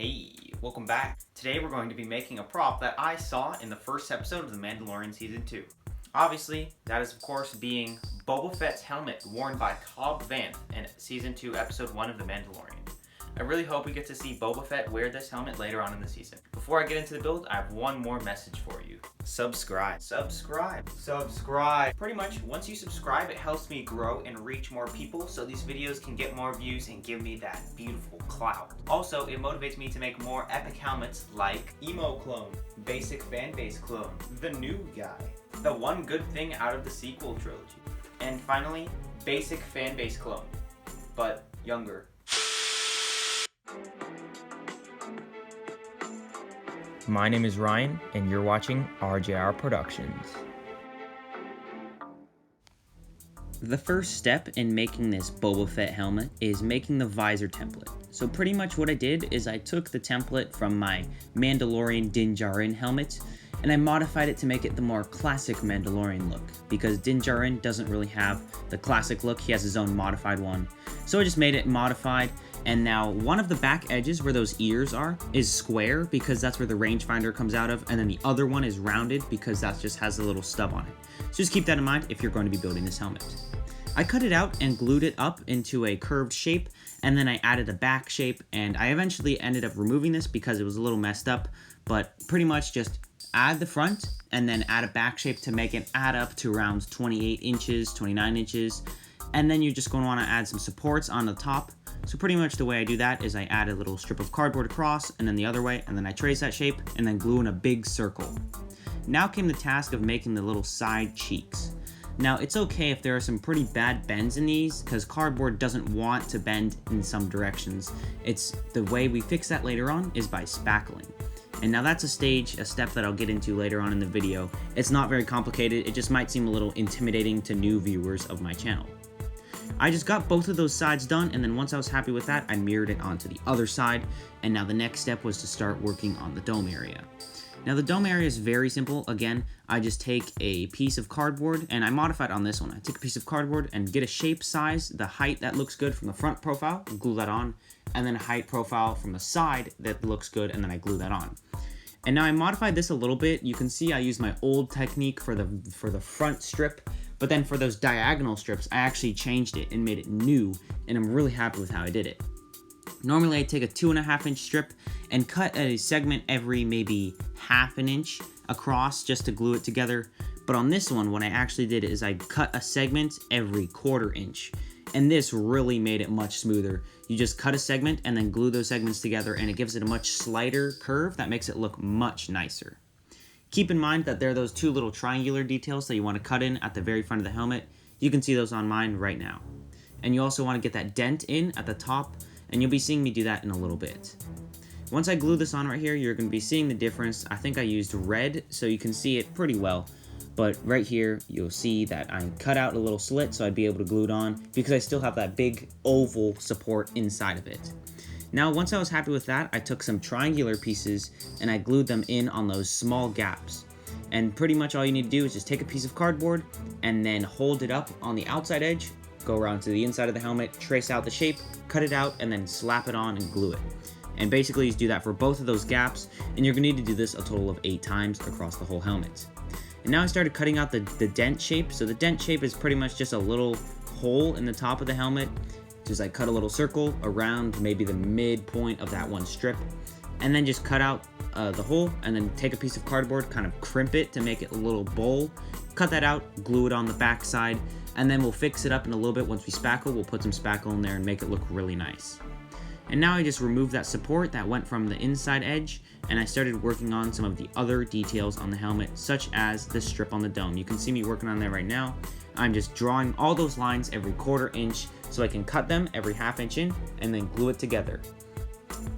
Hey, welcome back. Today we're going to be making a prop that I saw in the first episode of The Mandalorian Season 2. Obviously, that is of course being Boba Fett's helmet worn by Cobb Vanth in Season 2, Episode 1 of The Mandalorian. I really hope we get to see Boba Fett wear this helmet later on in the season. Before I get into the build, I have one more message for you. Subscribe. Pretty much, once you subscribe, it helps me grow and reach more people so these videos can get more views and give me that beautiful clout. Also, it motivates me to make more epic helmets like Emo Clone, Basic Fanbase Clone, The New Guy, The One Good Thing Out of the Sequel Trilogy, and finally, Basic Fanbase Clone, but younger. My name is Ryan, and you're watching RJR Productions. The first step in making this Boba Fett helmet is making the visor template. So pretty much what I did is I took the template from my Mandalorian Din Djarin helmet and I modified it to make it the more classic Mandalorian look, because Din Djarin doesn't really have the classic look, he has his own modified one. So I just made it modified, and now one of the back edges where those ears are is square because that's where the rangefinder comes out of, and then the other one is rounded because that just has a little stub on it. So just keep that in mind if you're going to be building this helmet. I cut it out and glued it up into a curved shape, and then I added a back shape, and I eventually ended up removing this because it was a little messed up, but pretty much just add the front and then add a back shape to make it add up to around 28 inches, 29 inches, and then you're just going to want to add some supports on the top. So pretty much the way I do that is I add a little strip of cardboard across and then the other way, and then I trace that shape and then glue in a big circle. Now came the task of making the little side cheeks. Now it's okay if there are some pretty bad bends in these because cardboard doesn't want to bend in some directions. It's the way we fix that later on is by spackling. And now that's a step that I'll get into later on in the video. It's not very complicated, it just might seem a little intimidating to new viewers of my channel. I just got both of those sides done, and then once I was happy with that, I mirrored it onto the other side, and now the next step was to start working on the dome area. Now the dome area is very simple. Again, I just take a piece of cardboard, and I modified on this one. I take a piece of cardboard and get a shape size, the height that looks good from the front profile, and glue that on, and then a height profile from the side that looks good, and then I glue that on. And now I modified this a little bit. You can see I used my old technique for the front strip, but then for those diagonal strips, I actually changed it and made it new, and I'm really happy with how I did it. Normally I take a 2.5 inch strip and cut a segment every maybe half an inch across just to glue it together. But on this one, what I actually did is I cut a segment every 1/4 inch. And this really made it much smoother. You just cut a segment and then glue those segments together, and it gives it a much slighter curve that makes it look much nicer. Keep in mind that there are those two little triangular details that you want to cut in at the very front of the helmet. You can see those on mine right now. And you also want to get that dent in at the top, and you'll be seeing me do that in a little bit. Once I glue this on right here, you're going to be seeing the difference. I think I used red, so you can see it pretty well. But right here, you'll see that I cut out a little slit so I'd be able to glue it on because I still have that big oval support inside of it. Now, once I was happy with that, I took some triangular pieces and I glued them in on those small gaps. And pretty much all you need to do is just take a piece of cardboard and then hold it up on the outside edge, go around to the inside of the helmet, trace out the shape, cut it out, and then slap it on and glue it. And basically, you do that for both of those gaps, and you're going to need to do this a total of 8 times across the whole helmet. And now I started cutting out the dent shape. So the dent shape is pretty much just a little hole in the top of the helmet. Just like cut a little circle around maybe the midpoint of that one strip. And then just cut out the hole and then take a piece of cardboard, kind of crimp it to make it a little bowl. Cut that out, glue it on the back side, and then we'll fix it up in a little bit. Once we spackle, we'll put some spackle in there and make it look really nice. And now I just removed that support that went from the inside edge, and I started working on some of the other details on the helmet, such as the strip on the dome. You can see me working on that right now. I'm just drawing all those lines every 1/4 inch so I can cut them every 1/2 inch in and then glue it together.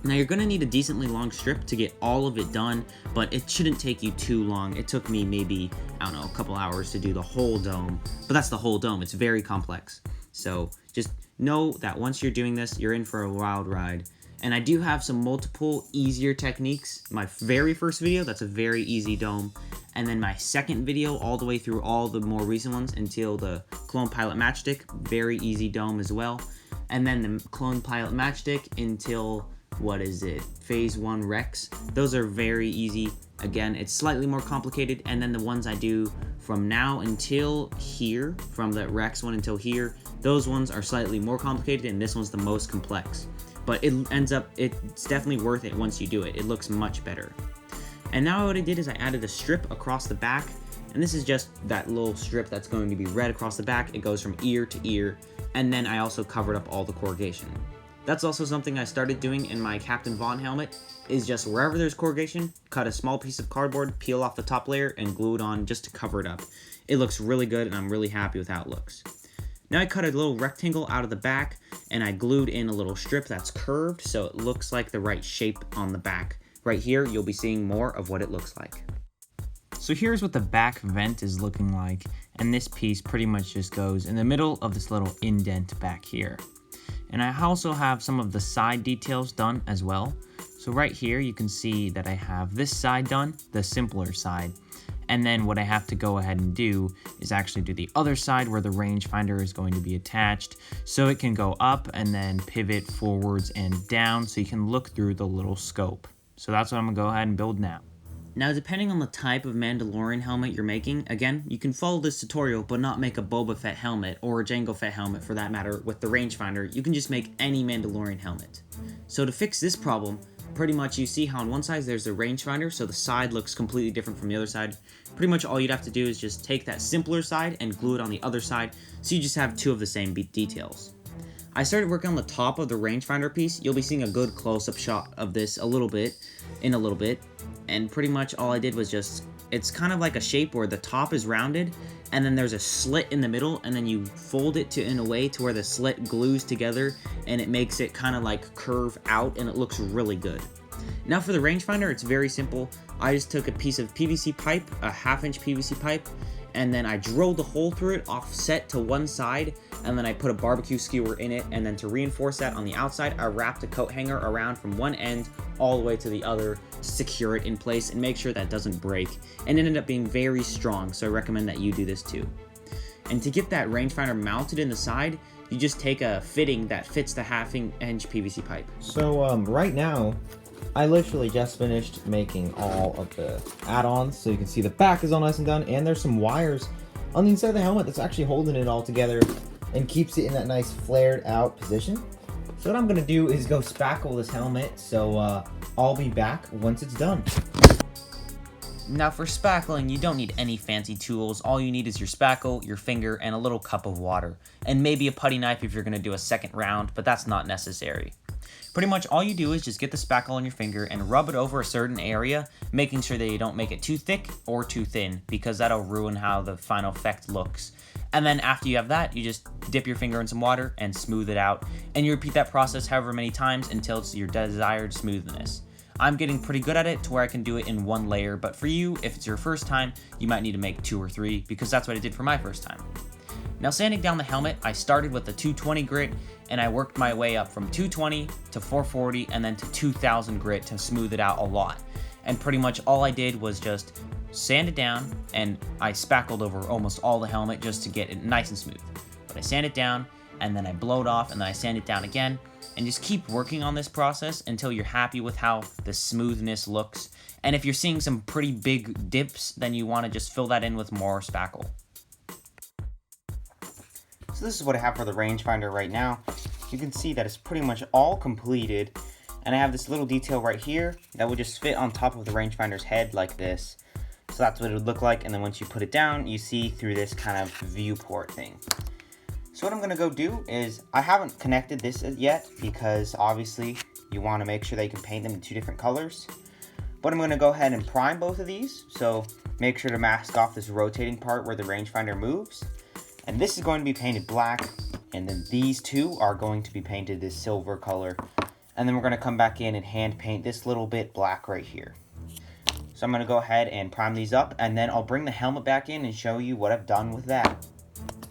Now you're going to need a decently long strip to get all of it done, but it shouldn't take you too long. It took me maybe, I don't know, a couple hours to do the whole dome, but that's the whole dome. It's very complex. So just know that once you're doing this, you're in for a wild ride. And I do have some multiple easier techniques. My very first video, that's a very easy dome. And then my second video, all the way through all the more recent ones until the Clone Pilot Matchstick, very easy dome as well. And then the Clone Pilot Matchstick until Phase 1 Rex. Those are very easy. Again, it's slightly more complicated, and then the ones I do from now until here, from the Rex one until here, those ones are slightly more complicated, and this one's the most complex. But it's definitely worth it once you do it. It looks much better. And now what I did is I added a strip across the back, and this is just that little strip that's going to be red across the back. It goes from ear to ear, and then I also covered up all the corrugation. That's also something I started doing in my Captain Vaughn helmet, is just wherever there's corrugation, cut a small piece of cardboard, peel off the top layer, and glue it on just to cover it up. It looks really good, and I'm really happy with how it looks. Now I cut a little rectangle out of the back, and I glued in a little strip that's curved, so it looks like the right shape on the back. Right here, you'll be seeing more of what it looks like. So here's what the back vent is looking like, and this piece pretty much just goes in the middle of this little indent back here. And I also have some of the side details done as well. So right here you can see that I have this side done, the simpler side. And then what I have to go ahead and do is actually do the other side where the rangefinder is going to be attached, so it can go up and then pivot forwards and down so you can look through the little scope. So that's what I'm gonna go ahead and build now. Now, depending on the type of Mandalorian helmet you're making, again, you can follow this tutorial but not make a Boba Fett helmet or a Jango Fett helmet for that matter with the rangefinder. You can just make any Mandalorian helmet. So to fix this problem, pretty much you see how on one side there's the rangefinder, so the side looks completely different from the other side. Pretty much all you'd have to do is just take that simpler side and glue it on the other side, so you just have two of the same details. I started working on the top of the rangefinder piece. You'll be seeing a good close-up shot of this in a little bit. And pretty much all I did was it's kind of like a shape where the top is rounded, and then there's a slit in the middle, and then you fold it in a way to where the slit glues together, and it makes it kind of like curve out, and it looks really good. Now for the rangefinder, it's very simple. I just took a piece of PVC pipe, a 1/2-inch PVC pipe, and then I drilled a hole through it offset to one side, and then I put a barbecue skewer in it, and then to reinforce that on the outside, I wrapped a coat hanger around from one end all the way to the other to secure it in place and make sure that doesn't break, and it ended up being very strong, so I recommend that you do this too. And to get that rangefinder mounted in the side, you just take a fitting that fits the 1/2-inch PVC pipe. So right now, I literally just finished making all of the add-ons, so you can see the back is all nice and done, and there's some wires on the inside of the helmet that's actually holding it all together and keeps it in that nice flared out position. So what I'm gonna do is go spackle this helmet, so I'll be back once it's done. Now for spackling, you don't need any fancy tools. All you need is your spackle, your finger, and a little cup of water. And maybe a putty knife if you're gonna do a second round, but that's not necessary. Pretty much all you do is just get the spackle on your finger and rub it over a certain area, making sure that you don't make it too thick or too thin, because that'll ruin how the final effect looks. And then after you have that, you just dip your finger in some water and smooth it out, and you repeat that process however many times until it's your desired smoothness. I'm getting pretty good at it to where I can do it in one layer, but for you, if it's your first time, you might need to make 2 or 3, because that's what I did for my first time. Now sanding down the helmet, I started with the 220 grit, and I worked my way up from 220 to 440 and then to 2000 grit to smooth it out a lot. And pretty much all I did was just sand it down, and I spackled over almost all the helmet just to get it nice and smooth. But I sand it down, and then I blow it off, and then I sand it down again, and just keep working on this process until you're happy with how the smoothness looks. And if you're seeing some pretty big dips, then you want to just fill that in with more spackle. So this is what I have for the rangefinder right now. You can see that it's pretty much all completed, and I have this little detail right here that would just fit on top of the rangefinder's head like this. So that's what it would look like, and then once you put it down, you see through this kind of viewport thing. So what I'm gonna go do is, I haven't connected this yet because obviously you wanna make sure that you can paint them in 2 different colors. But I'm gonna go ahead and prime both of these, so make sure to mask off this rotating part where the rangefinder moves. And this is going to be painted black, and then these 2 are going to be painted this silver color. And then we're gonna come back in and hand paint this little bit black right here. So I'm gonna go ahead and prime these up, and then I'll bring the helmet back in and show you what I've done with that.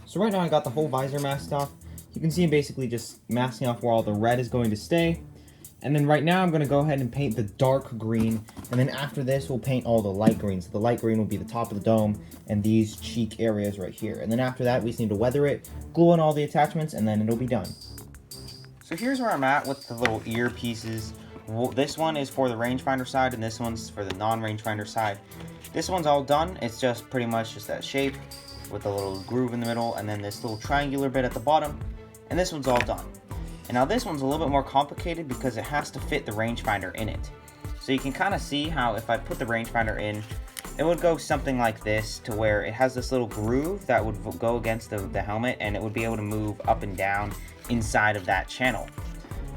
So right now I got the whole visor masked off. You can see I'm basically just masking off where all the red is going to stay. And then right now I'm going to go ahead and paint the dark green. And then after this we'll paint all the light green. So the light green will be the top of the dome and these cheek areas right here. And then after that we just need to weather it, glue on all the attachments, and then it'll be done. So here's where I'm at with the little ear pieces. This one is for the rangefinder side, and this one's for the non-rangefinder side. This one's all done. It's just pretty much just that shape with a little groove in the middle, and then this little triangular bit at the bottom, and this one's all done. And now this one's a little bit more complicated because it has to fit the rangefinder in it. So you can kind of see how if I put the rangefinder in, it would go something like this, to where it has this little groove that would go against the helmet, and it would be able to move up and down inside of that channel.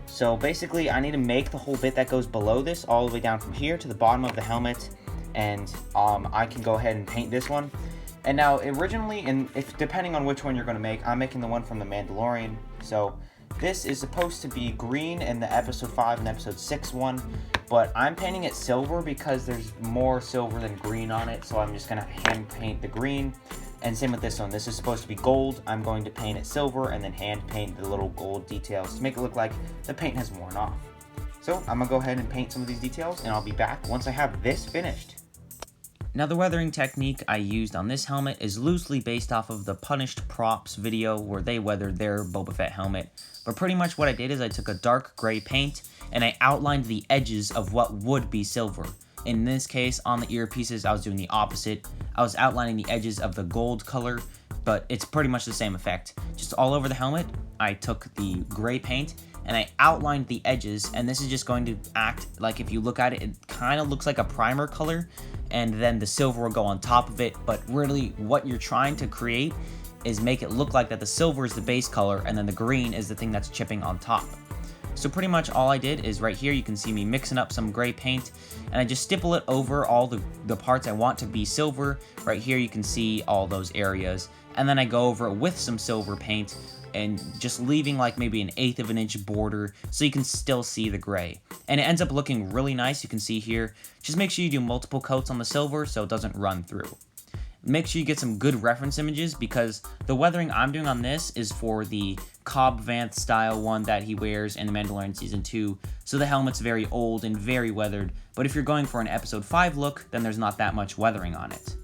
So basically I need to make the whole bit that goes below this all the way down from here to the bottom of the helmet, and I can go ahead and paint this one. And now originally, and if depending on which one you're going to make, I'm making the one from the Mandalorian. So this is supposed to be green in the episode 5 and episode 6 one, but I'm painting it silver because there's more silver than green on it, so I'm just going to hand paint the green. And same with this one. This is supposed to be gold. I'm going to paint it silver and then hand paint the little gold details to make it look like the paint has worn off. So I'm going to go ahead and paint some of these details, and I'll be back once I have this finished. Now the weathering technique I used on this helmet is loosely based off of the Punished Props video where they weathered their Boba Fett helmet. But pretty much what I did is I took a dark gray paint and I outlined the edges of what would be silver. In this case, on the earpieces, I was doing the opposite. I was outlining the edges of the gold color, but it's pretty much the same effect. Just all over the helmet, I took the gray paint and I outlined the edges, and this is just going to act like, if you look at it, it kind of looks like a primer color, and then the silver will go on top of it. But really what you're trying to create is make it look like that the silver is the base color and then the green is the thing that's chipping on top. So pretty much all I did is right here you can see me mixing up some gray paint, and I just stipple it over all the parts I want to be silver. Right here you can see all those areas, and then I go over it with some silver paint and just leaving like maybe an 1/8 of an inch border so you can still see the gray. And it ends up looking really nice. You can see here, just make sure you do multiple coats on the silver so it doesn't run through. Make sure you get some good reference images, because the weathering I'm doing on this is for the Cobb Vanth style one that he wears in The Mandalorian Season 2, so the helmet's very old and very weathered. But if you're going for an Episode 5 look, then there's not that much weathering on it.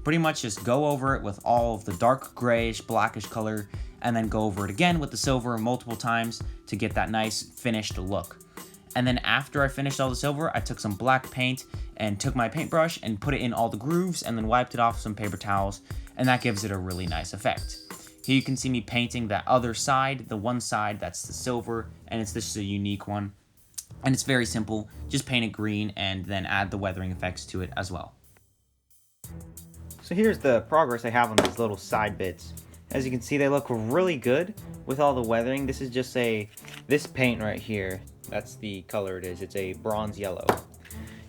Pretty much just go over it with all of the dark grayish, blackish color, and then go over it again with the silver multiple times to get that nice finished look. And then after I finished all the silver, I took some black paint and took my paintbrush and put it in all the grooves and then wiped it off with some paper towels, and that gives it a really nice effect. Here you can see me painting that other side, the one side that's the silver, and it's just a unique one. And it's very simple, just paint it green and then add the weathering effects to it as well. So here's the progress I have on these little side bits. As you can see, they look really good with all the weathering. This is just this paint right here. That's the color it is. It's a bronze yellow.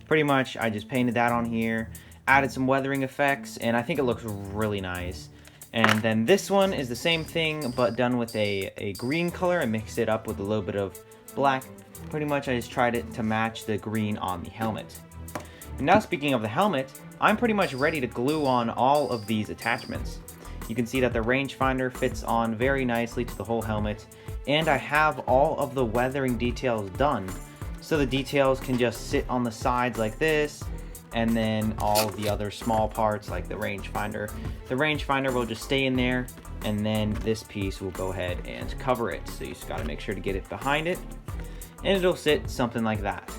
Pretty much, I just painted that on here, added some weathering effects, and I think it looks really nice. And then this one is the same thing, but done with a green color. I mixed it up with a little bit of black. Pretty much, I just tried it to match the green on the helmet. And now, speaking of the helmet, I'm pretty much ready to glue on all of these attachments. You can see that the rangefinder fits on very nicely to the whole helmet, and I have all of the weathering details done. So the details can just sit on the sides like this, and then all of the other small parts like the rangefinder. The rangefinder will just stay in there, and then this piece will go ahead and cover it. So you just gotta make sure to get it behind it, and it'll sit something like that.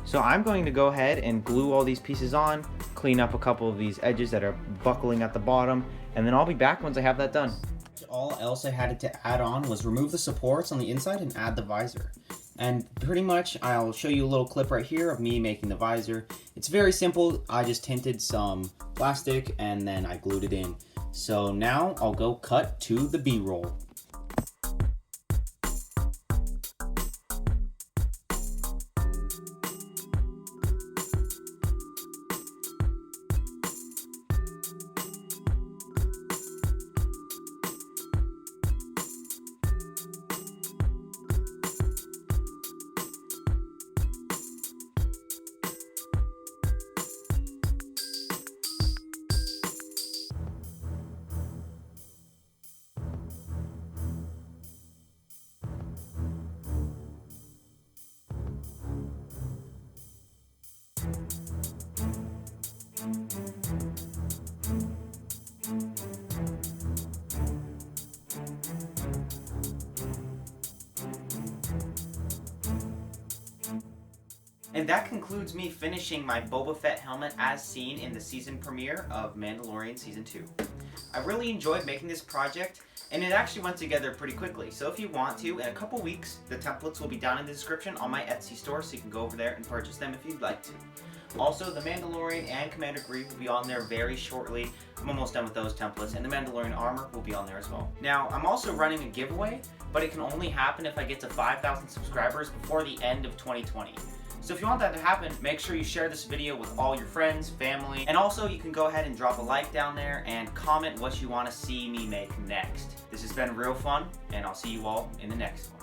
So I'm going to go ahead and glue all these pieces on, clean up a couple of these edges that are buckling at the bottom, and then I'll be back once I have that done. All else I had to add on was remove the supports on the inside and add the visor. And pretty much I'll show you a little clip right here of me making the visor. It's very simple. I just tinted some plastic and then I glued it in. So now I'll go cut to the B-roll. And that concludes me finishing my Boba Fett helmet as seen in the season premiere of Mandalorian Season 2. I really enjoyed making this project, and it actually went together pretty quickly. So if you want to, in a couple weeks, the templates will be down in the description on my Etsy store, so you can go over there and purchase them if you'd like to. Also, the Mandalorian and Commander Grief will be on there very shortly. I'm almost done with those templates, and the Mandalorian armor will be on there as well. Now, I'm also running a giveaway, but it can only happen if I get to 5,000 subscribers before the end of 2020. So if you want that to happen, make sure you share this video with all your friends, family, and also you can go ahead and drop a like down there and comment what you want to see me make next. This has been real fun, and I'll see you all in the next one.